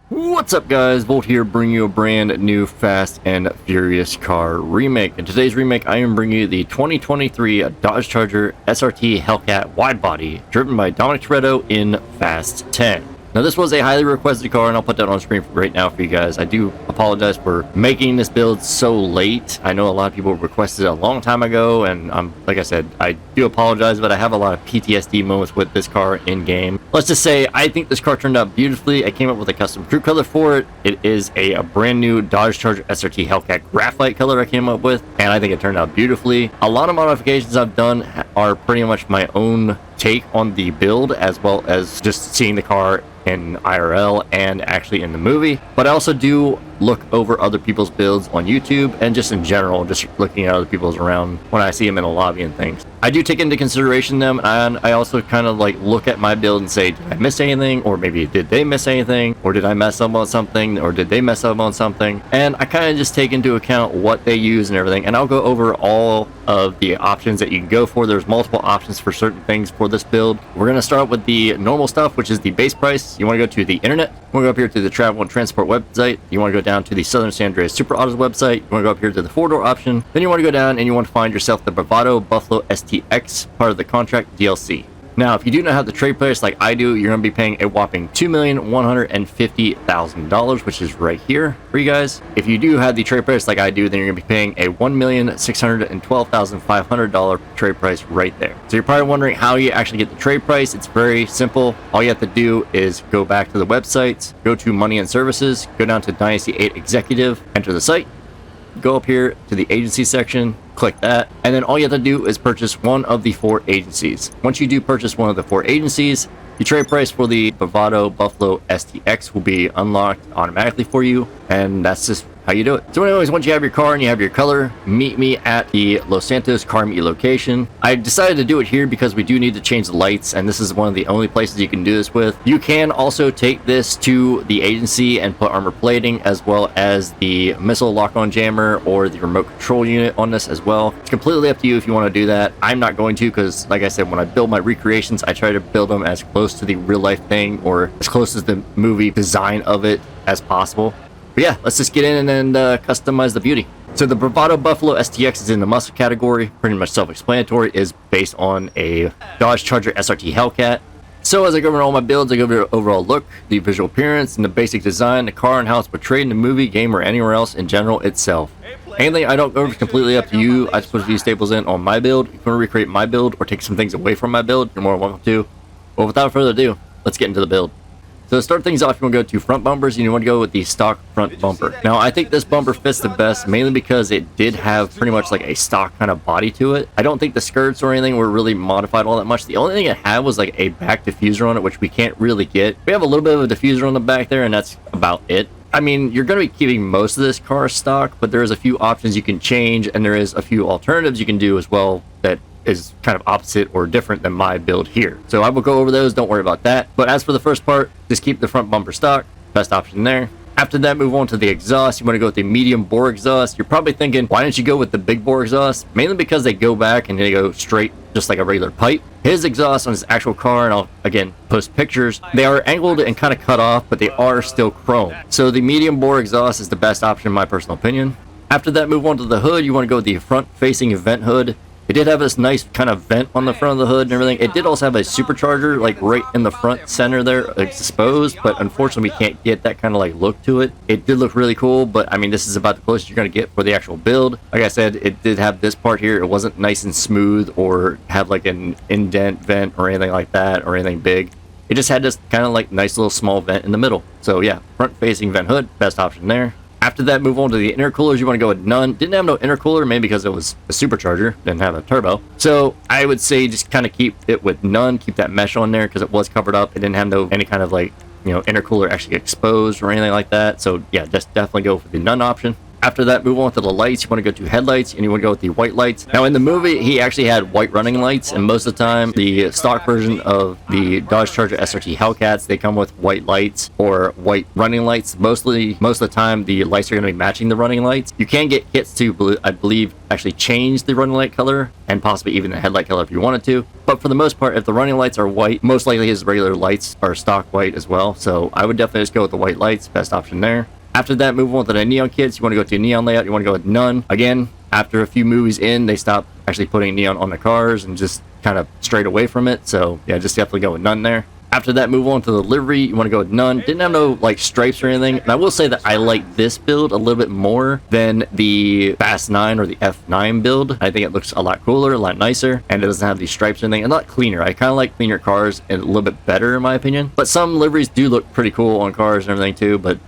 What's up guys, Volt here bringing you a brand new Fast and Furious car remake. In today's remake I am bringing you the 2023 Dodge Charger SRT Hellcat Widebody driven by Dominic Toretto in Fast 10. Now this was a highly requested car and I'll put that on screen right now for you guys. I do apologize for making this build so late. I know a lot of people requested it a long time ago and like I said, I do apologize, but I have a lot of PTSD moments with this car in game. Let's just say I think this car turned out beautifully. I came up with a custom crew color for it. It is a brand new Dodge Charger SRT Hellcat Graphite color I came up with, and I think it turned out beautifully. A lot of modifications I've done are pretty much my own take on the build, as well as just seeing the car in IRL and actually in the movie. But I also do look over other people's builds on YouTube and just in general, just looking at other people's around when I see them in the lobby and things. I do take into consideration them, and I also kind of like look at my build and say, did I miss anything? Or maybe did they miss anything? Or did I mess up on something? Or did they mess up on something? And I kind of just take into account what they use and everything, and I'll go over all of the options that you can go for. There's multiple options for certain things for this build. We're going to start with the normal stuff, which is the base price. You want to go to the internet. You want to go up here to the travel and transport website. You want to go down to the Southern San Andreas Super Autos website. You want to go up here to the 4-door option. Then you want to go down and you want to find yourself the Bravado Buffalo STX, part of the contract DLC. Now, if you do not have the trade price like I do, you're going to be paying a whopping $2,150,000, which is right here for you guys. If you do have the trade price like I do, then you're going to be paying a $1,612,500 trade price right there. So you're probably wondering how you actually get the trade price. It's very simple. All you have to do is go back to the website, go to Money and Services, go down to Dynasty 8 Executive, enter the site, go up here to the agency section, click that, and then all you have to do is purchase one of the 4 agencies. Once you do purchase one of the 4 agencies, the trade price for the Bravado Buffalo STX will be unlocked automatically for you, and that's just how you do it. So anyways, once you have your car and you have your color, meet me at the Los Santos car meet location. I decided to do it here because we do need to change the lights, and this is one of the only places you can do this with. You can also take this to the agency and put armor plating, as well as the missile lock-on jammer or the remote control unit on this as well. It's completely up to you if you want to do that. I'm not going to, because like I said, when I build my recreations, I try to build them as close to the real life thing or as close as the movie design of it as possible. But yeah, let's just get in and customize the beauty. So the Bravado Buffalo STX is in the muscle category, pretty much self-explanatory, is based on a Dodge Charger SRT Hellcat. So as I go over all my builds, I go over the overall look, the visual appearance, and the basic design, the car and how it's portrayed in the movie, game, or anywhere else in general itself. Anything I don't go over is completely up to you. I just put a few staples in on my build. If you want to recreate my build or take some things away from my build, you're more than welcome to. Well, without further ado, let's get into the build. So to start things off, you want to go to front bumpers, and you want to go with the stock front bumper. Now, I think this bumper fits the best, mainly because it did have pretty much like a stock kind of body to it. I don't think the skirts or anything were really modified all that much. The only thing it had was like a back diffuser on it, which we can't really get. We have a little bit of a diffuser on the back there, and that's about it. I mean, you're going to be keeping most of this car stock, but there's a few options you can change, and there is a few alternatives you can do as well that is kind of opposite or different than my build here. So I will go over those, don't worry about that. But as for the first part, just keep the front bumper stock, best option there. After that, move on to the exhaust. You want to go with the medium bore exhaust. You're probably thinking, why don't you go with the big bore exhaust? Mainly because they go back and they go straight, just like a regular pipe. His exhaust on his actual car, and I'll again post pictures, they are angled and kind of cut off, but they are still chrome. So the medium bore exhaust is the best option in my personal opinion. After that, move on to the hood. You want to go with the front facing vent hood. It did have this nice kind of vent on the front of the hood and everything. It did also have a supercharger like right in the front center there exposed, but unfortunately we can't get that kind of like look to it. It did look really cool, but I mean, this is about the closest you're going to get for the actual build. Like I said, it did have this part here. It wasn't nice and smooth or have like an indent vent or anything like that or anything big. It just had this kind of like nice little small vent in the middle. So yeah, front facing vent hood, best option there. After that, move on to the intercoolers. You want to go with none. Didn't have no intercooler, maybe because it was a supercharger, didn't have a turbo. So I would say just kind of keep it with none, keep that mesh on there because it was covered up. It didn't have no any kind of like, you know, intercooler actually exposed or anything like that. So yeah, just definitely go for the none option. After that, move on to the lights. You want to go to headlights, and you want to go with the white lights. Now, in the movie, he actually had white running lights, and most of the time, the stock version of the Dodge Charger SRT Hellcats, they come with white lights or white running lights. Most of the time, the lights are going to be matching the running lights. You can get kits to, I believe, actually change the running light color, and possibly even the headlight color if you wanted to. But for the most part, if the running lights are white, most likely his regular lights are stock white as well. So I would definitely just go with the white lights, best option there. After that, move on to the neon kits. You want to go to neon layout. You want to go with none. Again, after a few movies in, they stopped actually putting neon on the cars and just kind of strayed away from it. So yeah, just definitely go with none there. After that, move on to the livery. You want to go with none. Didn't have no like stripes or anything. And I will say that I like this build a little bit more than the Fast 9 or the F9 build. I think it looks a lot cooler, a lot nicer, and it doesn't have these stripes or anything. And a lot cleaner. I kind of like cleaner cars and a little bit better in my opinion. But some liveries do look pretty cool on cars and everything too. But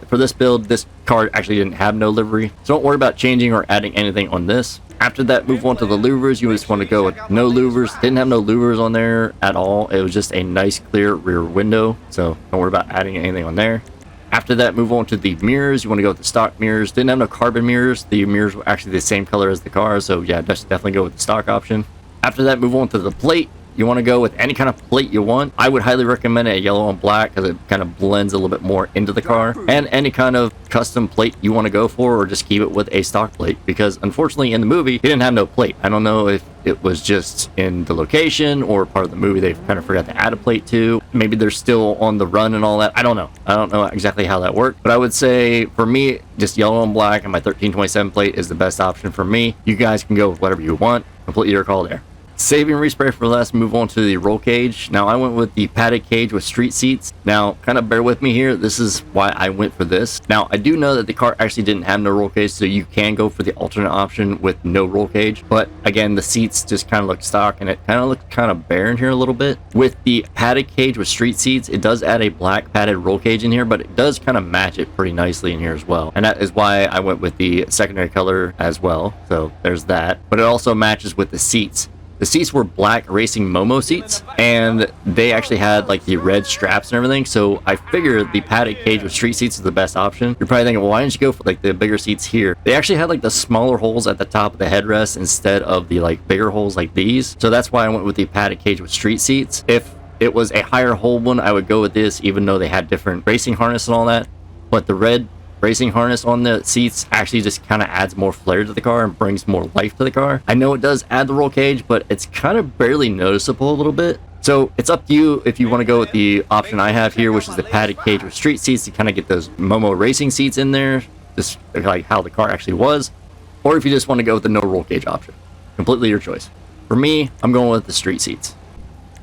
for this build, this car actually didn't have no livery. So don't worry about changing or adding anything on this. After that, move on to the louvers. You just want to go with no louvers. Didn't have no louvers on there at all. It was just a nice clear rear window. So don't worry about adding anything on there. After that, move on to the mirrors. You want to go with the stock mirrors. Didn't have no carbon mirrors. The mirrors were actually the same color as the car. So yeah, definitely go with the stock option. After that, move on to the plate. You want to go with any kind of plate you want. I would highly recommend a yellow and black because it kind of blends a little bit more into the car. And any kind of custom plate you want to go for, or just keep it with a stock plate, because unfortunately in the movie he didn't have no plate. I don't know if it was just in the location or part of the movie they kind of forgot to add a plate to. Maybe they're still on the run and all that. I don't know exactly how that worked, but I would say for me, just yellow and black and my 1327 plate is the best option for me. You guys can go with whatever you want. Completely your call there. Saving respray for last, move on to the roll cage. Now I went with the padded cage with street seats. Now kind of bear with me here, this is why I went for this. Now I do know that the car actually didn't have no roll cage, so you can go for the alternate option with no roll cage, but again the seats just kind of look stock and it kind of looked kind of bare in here a little bit. With the padded cage with street seats, it does add a black padded roll cage in here, but it does kind of match it pretty nicely in here as well, and that is why I went with the secondary color as well. So there's that, but it also matches with the seats. The seats were black racing Momo seats, and they actually had like the red straps and everything, so I figured the padded cage with street seats is the best option. You're probably thinking, well, why didn't you go for like the bigger seats here? They actually had like the smaller holes at the top of the headrest instead of the like bigger holes like these, so that's why I went with the padded cage with street seats. If it was a higher hole one, I would go with this, even though they had different racing harness and all that, but the red racing harness on the seats actually just kind of adds more flair to the car and brings more life to the car. I know it does add the roll cage, but it's kind of barely noticeable a little bit. So it's up to you if you want to go with the option I have here, which is the padded cage with street seats to kind of get those Momo racing seats in there, just like how the car actually was, or if you just want to go with the no roll cage option. Completely your choice. For me, I'm going with the street seats.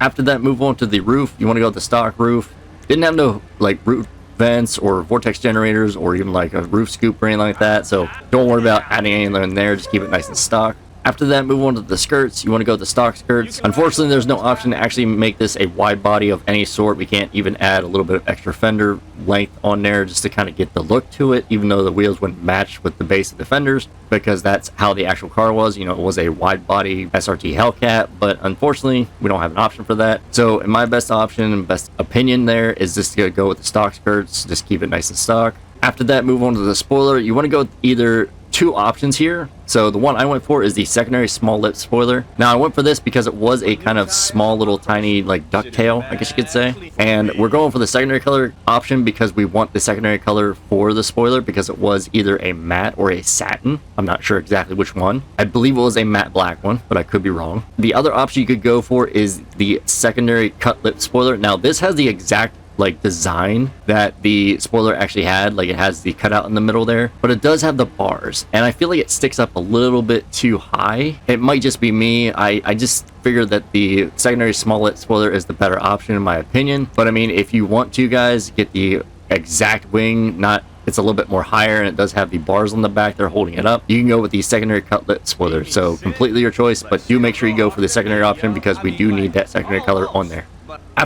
After that, move on to the roof. You want to go with the stock roof. Didn't have no like roof vents or vortex generators or even like a roof scoop or anything like that, so don't worry about adding anything in there, just keep it nice and stock. After that, move on to the skirts. You want to go with the stock skirts. Unfortunately, there's no option to actually make this a wide body of any sort. We can't even add a little bit of extra fender length on there just to kind of get the look to it, even though the wheels wouldn't match with the base of the fenders, because that's how the actual car was. You know, it was a wide body SRT Hellcat, but unfortunately, we don't have an option for that. So in my best option and best opinion there is just to go with the stock skirts, just keep it nice and stock. After that, move on to the spoiler. You want to go with either two options here. So the one I went for is the secondary small lip spoiler. Now I went for this because it was a kind of small little tiny like ducktail, I guess you could say, and we're going for the secondary color option because we want the secondary color for the spoiler because it was either a matte or a satin. I'm not sure exactly which one. I believe it was a matte black one, but I could be wrong. The other option you could go for is the secondary cut lip spoiler. Now this has the exact like design that the spoiler actually had, like it has the cutout in the middle there, but it does have the bars, and I feel like it sticks up a little bit too high. It might just be me. I just figured that the secondary small lip spoiler is the better option in my opinion, but I mean, if you want to guys get the exact wing, it's a little bit more higher and it does have the bars on the back there holding it up, you can go with the secondary cut lip spoiler. So completely your choice, but do make sure you go for the secondary option because we do need that secondary color on there.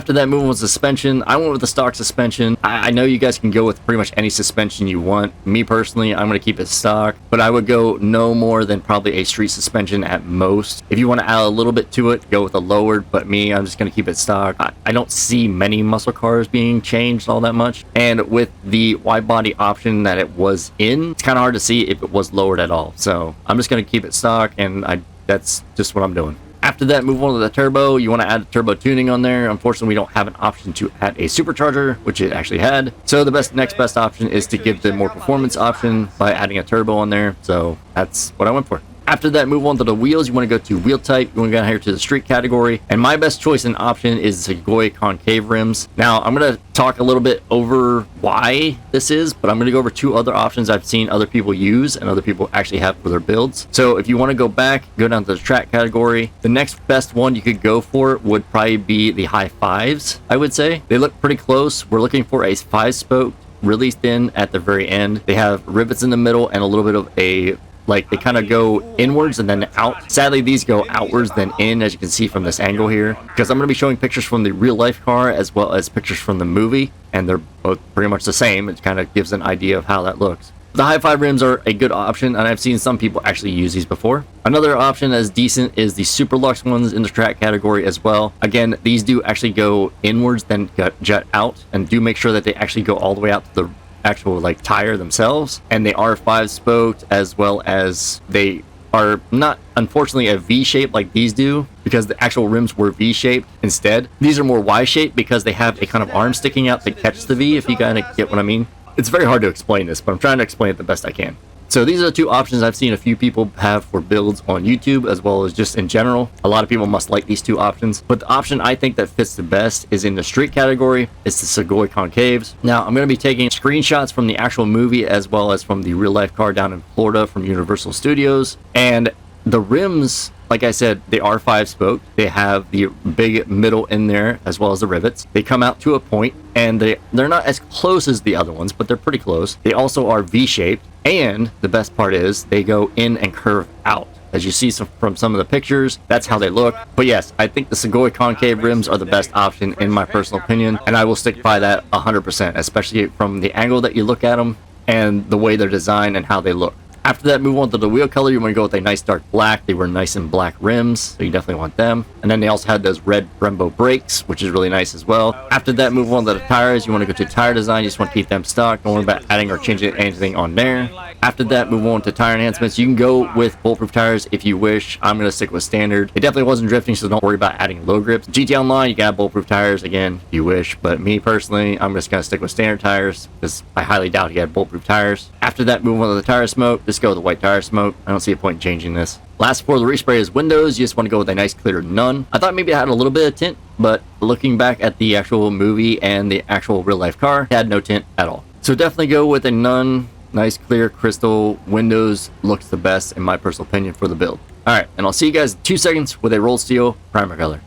After that, moving with suspension, I went with the stock suspension. I know you guys can go with pretty much any suspension you want. Me personally, I'm going to keep it stock, but I would go no more than probably a street suspension at most. If you want to add a little bit to it, go with a lowered, but me, I'm just going to keep it stock. I don't see many muscle cars being changed all that much. And with the wide body option that it was in, it's kind of hard to see if it was lowered at all. So I'm just going to keep it stock, and that's just what I'm doing. After that, move on to the turbo. You want to add turbo tuning on there. Unfortunately, we don't have an option to add a supercharger, which it actually had. So the next best option is to give the more performance option by adding a turbo on there. So that's what I went for. After that, move on to the wheels. You want to go to wheel type. You want to go here to the street category. And my best choice and option is the Segoy concave rims. Now, I'm going to talk a little bit over why this is, but I'm going to go over two other options I've seen other people use and other people actually have for their builds. So if you want to go back, go down to the track category. The next best one you could go for would probably be the high fives, I would say. They look pretty close. We're looking for a 5-spoke, really thin at the very end. They have rivets in the middle and a little bit of a they kind of go inwards and then out. Sadly, these go outwards then in, as you can see from this angle here, because I'm going to be showing pictures from the real life car as well as pictures from the movie, and they're both pretty much the same. It kind of gives an idea of how that looks. The high five rims are a good option, and I've seen some people actually use these before. Another option that's decent is the Super Lux ones in the track category as well. Again, these do actually go inwards then jet out, and do make sure that they actually go all the way out to the actual tire themselves, and they are 5-spoked, as well as they are not unfortunately a V shape like these do, because the actual rims were V shaped instead. These are more Y shaped because they have a kind of arm sticking out that catches the V, if you kind of get what I mean. It's very hard to explain this, but I'm trying to explain it the best I can. So these are the two options I've seen a few people have for builds on YouTube, as well as just in general. A lot of people must like these two options, but the option I think that fits the best is in the street category. It's the Segoy concaves. Now, I'm going to be taking screenshots from the actual movie as well as from the real life car down in Florida from Universal Studios. And the rims, like I said, they are 5-spoke. They have the big middle in there as well as the rivets. They come out to a point, and they're not as close as the other ones, but they're pretty close. They also are V-shaped, and the best part is they go in and curve out. As you see from some of the pictures, that's how they look. But yes, I think the Segoy concave rims are the best option in my personal opinion, and I will stick by that 100%, especially from the angle that you look at them and the way they're designed and how they look. After that, move on to the wheel color. You want to go with a nice dark black. They were nice and black rims, so you definitely want them. And then they also had those red Brembo brakes, which is really nice as well. After that, move on to the tires. You want to go to tire design. You just want to keep them stock. Don't worry about adding or changing anything on there. After that, move on to tire enhancements. You can go with bulletproof tires if you wish. I'm going to stick with standard. It definitely wasn't drifting, so don't worry about adding low grips. GT Online, you can add bulletproof tires again if you wish, but me personally, I'm just going to stick with standard tires because I highly doubt you had bulletproof tires. After that, move on to the tire smoke. Just go with the white tire smoke. I don't see a point in changing this. Last for the respray is windows. You just want to go with a nice clear none. I thought maybe it had a little bit of tint, but looking back at the actual movie and the actual real life car, it had no tint at all. So definitely go with a none. Nice clear crystal windows looks the best in my personal opinion for the build. Alright, and I'll see you guys in 2 seconds with a rolled steel primer color.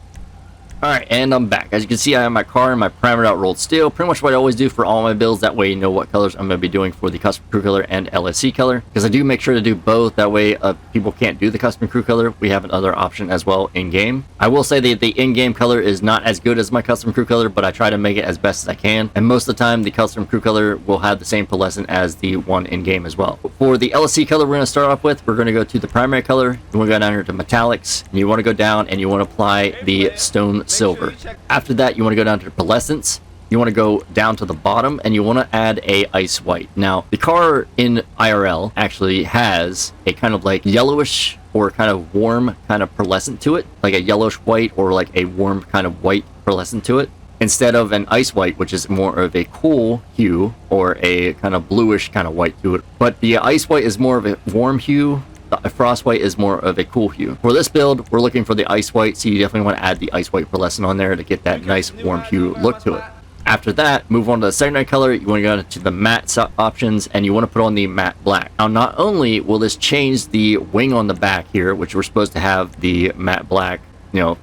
Alright, and I'm back. As you can see, I have my car and my primered out rolled steel. Pretty much what I always do for all my builds. That way you know what colors I'm going to be doing for the custom crew color and LSC color. Because I do make sure to do both. That way people can't do the custom crew color. We have another option as well in-game. I will say that the in-game color is not as good as my custom crew color, but I try to make it as best as I can. And most of the time, the custom crew color will have the same pearlescent as the one in-game as well. For the LSC color we're going to start off with, we're going to go to the primary color. You want to go down here to metallics. And you want to go down and you want to apply the stone silver. After that, you want to go down to pearlescence. You want to go down to the bottom and you want to add a ice white. Now, the car in IRL actually has a kind of like yellowish or kind of warm kind of pearlescent to it, like a yellowish white or like a warm kind of white pearlescent to it, instead of an ice white, which is more of a cool hue or a kind of bluish kind of white to it. But the ice white is more of a warm hue. A frost white is more of a cool hue. For this build, we're looking for the ice white, so you definitely want to add the ice white pearlescent on there to get that nice warm hue look to it. After that, move on to the secondary color. You want to go to the matte options, and you want to put on the matte black. Now, not only will this change the wing on the back here, which we're supposed to have the matte black,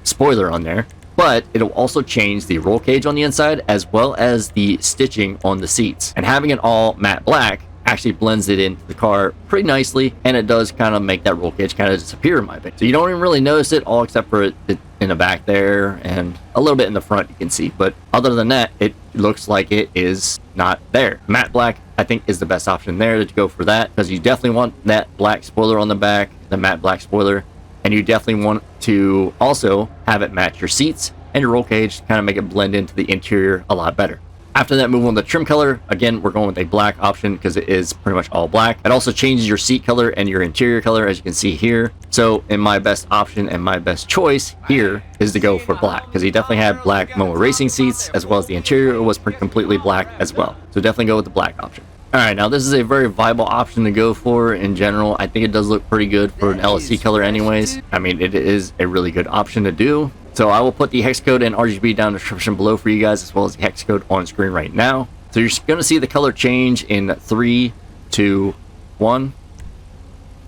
spoiler on there, but it'll also change the roll cage on the inside as well as the stitching on the seats. And having it all matte black actually blends it into the car pretty nicely, and it does kind of make that roll cage kind of disappear in my opinion. So you don't even really notice it all except for in the back there, and a little bit in the front you can see. But other than that, it looks like it is not there. Matte black, I think, is the best option there to go for that, because you definitely want that black spoiler on the back, the matte black spoiler, and you definitely want to also have it match your seats and your roll cage to kind of make it blend into the interior a lot better. After that, move on to trim color. Again, we're going with a black option because it is pretty much all black. It also changes your seat color and your interior color, as you can see here. So in my best option and my best choice here is to go for black, because he definitely had black MOA racing seats, as well as the interior was completely black as well. So definitely go with the black option. Alright, now this is a very viable option to go for in general. I think it does look pretty good for an LSC color anyways. I mean, it is a really good option to do. So I will put the hex code and RGB down in the description below for you guys, as well as the hex code on screen right now. So you're going to see the color change in 3, 2, 1.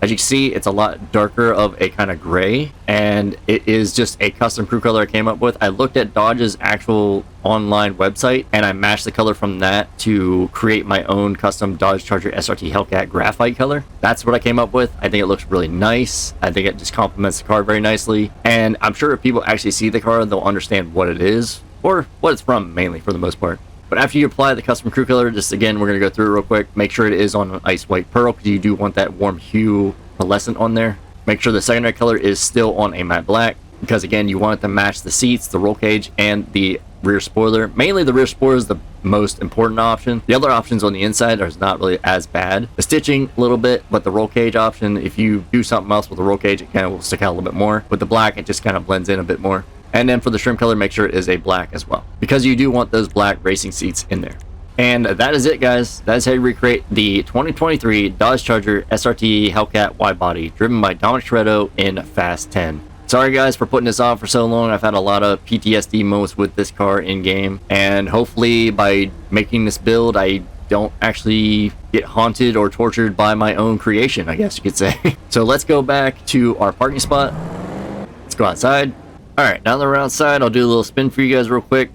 As you can see, it's a lot darker of a kind of gray, and it is just a custom crew color I came up with. I looked at Dodge's actual online website, and I matched the color from that to create my own custom Dodge Charger SRT Hellcat Graphite color. That's what I came up with. I think it looks really nice. I think it just complements the car very nicely, and I'm sure if people actually see the car, they'll understand what it is, or what it's from, mainly, for the most part. But after you apply the custom crew color, just again, we're going to go through it real quick. Make sure it is on an ice white pearl, because you do want that warm hue pearlescent on there. Make sure the secondary color is still on a matte black, because again, you want it to match the seats, the roll cage, and the rear spoiler. Mainly the rear spoiler is the most important option. The other options on the inside are not really as bad. The stitching a little bit, but the roll cage option, if you do something else with the roll cage, it kind of will stick out a little bit more. With the black, it just kind of blends in a bit more. And then for the trim color, make sure it is a black as well, because you do want those black racing seats in there. And that is it, guys. That is how you recreate the 2023 Dodge Charger SRT Hellcat Widebody, driven by Dominic Toretto in Fast 10. Sorry, guys, for putting this off for so long. I've had a lot of PTSD moments with this car in-game, and hopefully by making this build, I don't actually get haunted or tortured by my own creation, I guess you could say. So let's go back to our parking spot. Let's go outside. Alright, now that we're outside, I'll do a little spin for you guys real quick.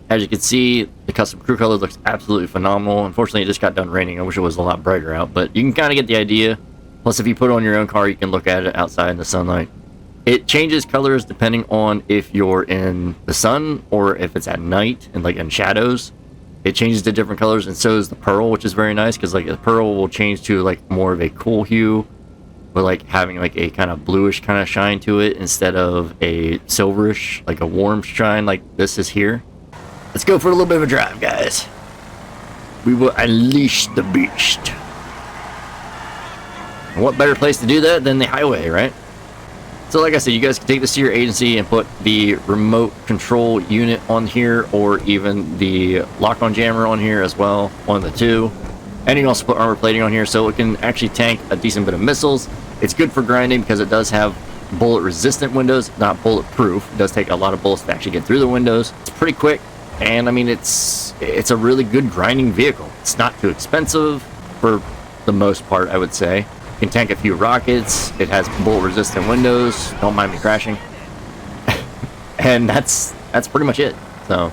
As you can see, the custom crew color looks absolutely phenomenal. Unfortunately, it just got done raining. I wish it was a lot brighter out, but you can kind of get the idea. Plus, if you put it on your own car, you can look at it outside in the sunlight. It changes colors depending on if you're in the sun or if it's at night and like in shadows. It changes to different colors, and so is the pearl, which is very nice, because like the pearl will change to like more of a cool hue, but like having like a kind of bluish kind of shine to it instead of a silverish, like a warm shine like this is here. Let's go for a little bit of a drive, guys. We will unleash the beast. And what better place to do that than the highway, right? So like I said, you guys can take this to your agency and put the remote control unit on here, or even the lock-on jammer on here as well, one of the two. And you can also put armor plating on here, so it can actually tank a decent bit of missiles. It's good for grinding because it does have bullet resistant windows, not bulletproof. It does take a lot of bullets to actually get through the windows. It's pretty quick, and I mean, it's a really good grinding vehicle. It's not too expensive for the most part, I would say. It can tank a few rockets. It has bullet resistant windows. Don't mind me crashing. And that's pretty much it. So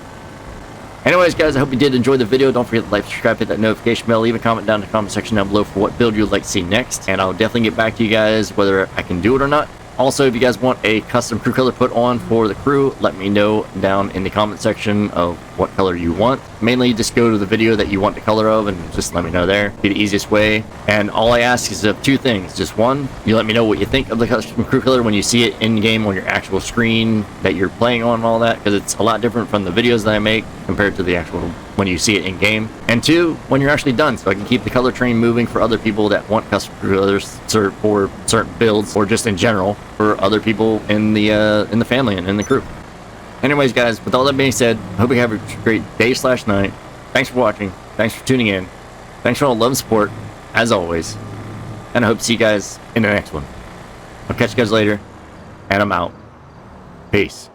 anyways, guys, I hope you did enjoy the video. Don't forget to like, subscribe, hit that notification bell, leave a comment down in the comment section down below for what build you would like to see next, and I'll definitely get back to you guys whether I can do it or not. Also, if you guys want a custom crew color put on for the crew, let me know down in the comment section of what color you want. Mainly just go to the video that you want the color of and just let me know there. Be the easiest way. And all I ask is of two things. Just one, you let me know what you think of the custom crew color when you see it in game on your actual screen that you're playing on and all that, because it's a lot different from the videos that I make compared to the actual when you see it in game. And two, when you're actually done, so I can keep the color train moving for other people that want custom crew colors for certain builds, or just in general for other people in the family and in the crew. Anyways, guys, with all that being said, I hope you have a great day/night. Thanks for watching. Thanks for tuning in. Thanks for all the love and support, as always. And I hope to see you guys in the next one. I'll catch you guys later, and I'm out. Peace.